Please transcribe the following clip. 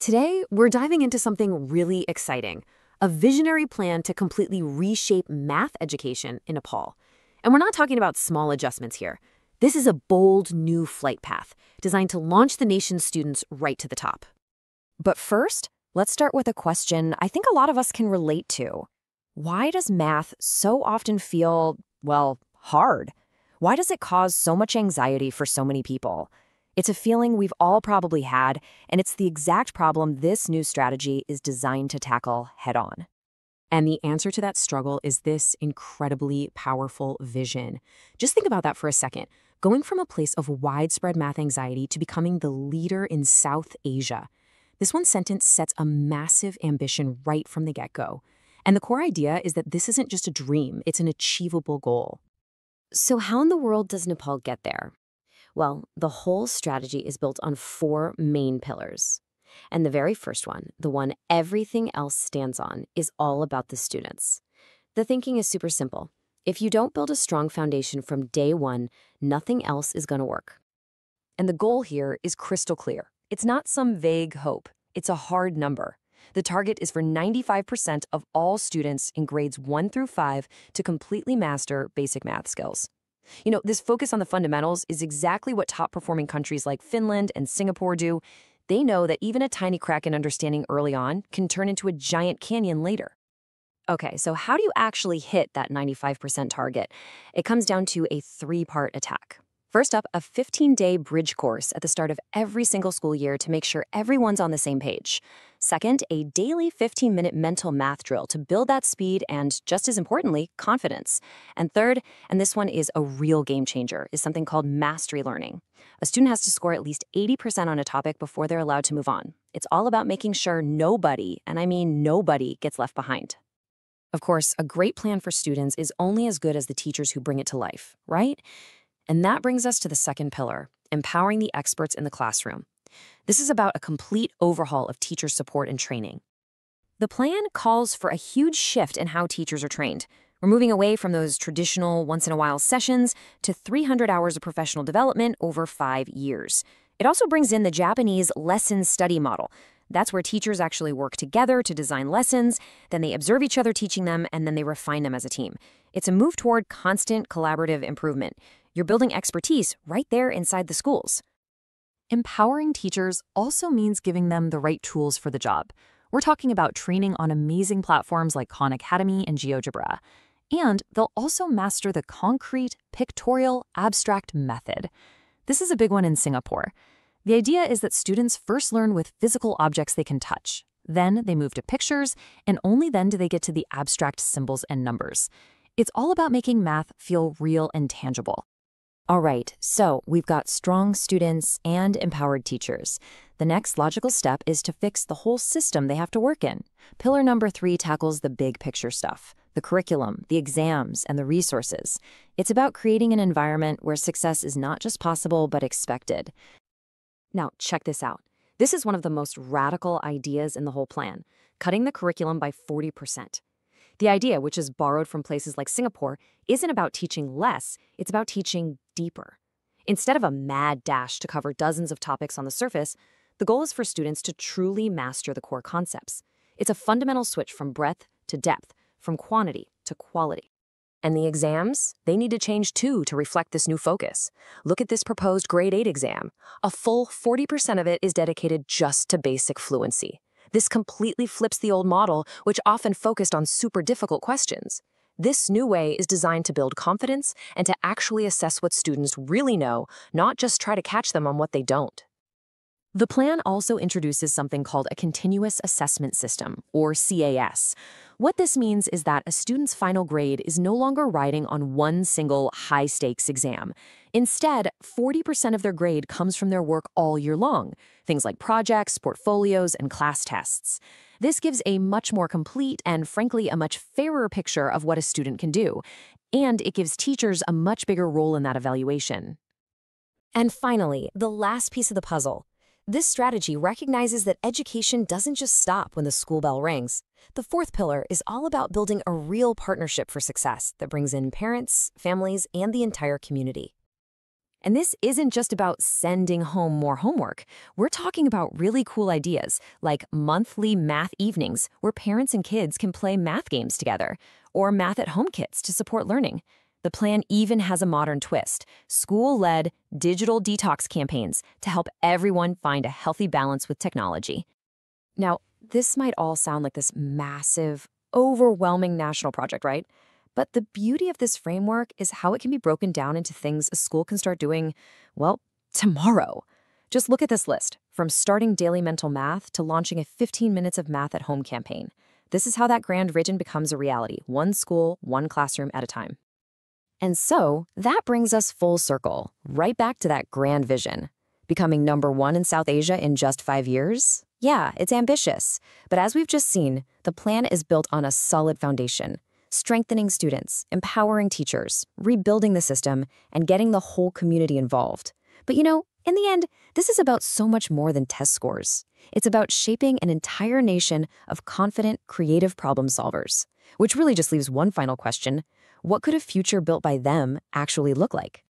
Today, we're diving into something really exciting, a visionary plan to completely reshape math education in Nepal. And we're not talking about small adjustments here. This is a bold new flight path designed to launch the nation's students right to the top. But first, let's start with a question I think a lot of us can relate to. Why does math so often feel, well, hard? Why does it cause so much anxiety for so many people? It's a feeling we've all probably had, and it's the exact problem this new strategy is designed to tackle head-on. And the answer to that struggle is this incredibly powerful vision. Just think about that for a second. Going from a place of widespread math anxiety to becoming the leader in South Asia. This one sentence sets a massive ambition right from the get-go. And the core idea is that this isn't just a dream, it's an achievable goal. So how in the world does Nepal get there? Well, the whole strategy is built on four main pillars. And the very first one, the one everything else stands on, is all about the students. The thinking is super simple. If you don't build a strong foundation from day one, nothing else is going to work. And the goal here is crystal clear. It's not some vague hope. It's a hard number. The target is for 95% of all students in grades 1 through 5 to completely master basic math skills. You know, this focus on the fundamentals is exactly what top-performing countries like Finland and Singapore do. They know that even a tiny crack in understanding early on can turn into a giant canyon later. Okay, so how do you actually hit that 95% target? It comes down to a three-part attack. First up, a 15-day bridge course at the start of every single school year to make sure everyone's on the same page. Second, a daily 15-minute mental math drill to build that speed and, just as importantly, confidence. And third, and this one is a real game changer, is something called mastery learning. A student has to score at least 80% on a topic before they're allowed to move on. It's all about making sure nobody, and I mean nobody, gets left behind. Of course, a great plan for students is only as good as the teachers who bring it to life, right? And that brings us to the second pillar, empowering the experts in the classroom. This is about a complete overhaul of teacher support and training. The plan calls for a huge shift in how teachers are trained. We're moving away from those traditional once-in-a-while sessions to 300 hours of professional development over 5 years. It also brings in the Japanese lesson study model. That's where teachers actually work together to design lessons, then they observe each other teaching them, and then they refine them as a team. It's a move toward constant collaborative improvement. You're building expertise right there inside the schools. Empowering teachers also means giving them the right tools for the job. We're talking about training on amazing platforms like Khan Academy and GeoGebra. And they'll also master the concrete, pictorial, abstract method. This is a big one in Singapore. The idea is that students first learn with physical objects they can touch. Then they move to pictures, and only then do they get to the abstract symbols and numbers. It's all about making math feel real and tangible. All right, so we've got strong students and empowered teachers. The next logical step is to fix the whole system they have to work in. Pillar number 3 tackles the big picture stuff, the curriculum, the exams, and the resources. It's about creating an environment where success is not just possible, but expected. Now, check this out. This is one of the most radical ideas in the whole plan, cutting the curriculum by 40%. The idea, which is borrowed from places like Singapore, isn't about teaching less, it's about teaching deeper. Instead of a mad dash to cover dozens of topics on the surface, the goal is for students to truly master the core concepts. It's a fundamental switch from breadth to depth, from quantity to quality. And the exams, they need to change too to reflect this new focus. Look at this proposed grade 8 exam. A full 40% of it is dedicated just to basic fluency. This completely flips the old model, which often focused on super difficult questions. This new way is designed to build confidence and to actually assess what students really know, not just try to catch them on what they don't. The plan also introduces something called a continuous assessment system, or CAS. What this means is that a student's final grade is no longer riding on one single high-stakes exam. Instead, 40% of their grade comes from their work all year long, things like projects, portfolios, and class tests. This gives a much more complete and, frankly, a much fairer picture of what a student can do, and it gives teachers a much bigger role in that evaluation. And finally, the last piece of the puzzle. This strategy recognizes that education doesn't just stop when the school bell rings. The fourth pillar is all about building a real partnership for success that brings in parents, families, and the entire community. And this isn't just about sending home more homework. We're talking about really cool ideas like monthly math evenings where parents and kids can play math games together, or math at home kits to support learning. The plan even has a modern twist, school-led digital detox campaigns to help everyone find a healthy balance with technology. Now, this might all sound like this massive, overwhelming national project, right? But the beauty of this framework is how it can be broken down into things a school can start doing, well, tomorrow. Just look at this list, from starting daily mental math to launching a 15 minutes of math at home campaign. This is how that grand vision becomes a reality, one school, one classroom at a time. And so, that brings us full circle, right back to that grand vision. Becoming #1 in South Asia in just 5 years? Yeah, it's ambitious. But as we've just seen, the plan is built on a solid foundation. Strengthening students, empowering teachers, rebuilding the system, and getting the whole community involved. But in the end, this is about so much more than test scores. It's about shaping an entire nation of confident, creative problem solvers. Which really just leaves one final question. What could a future built by them actually look like?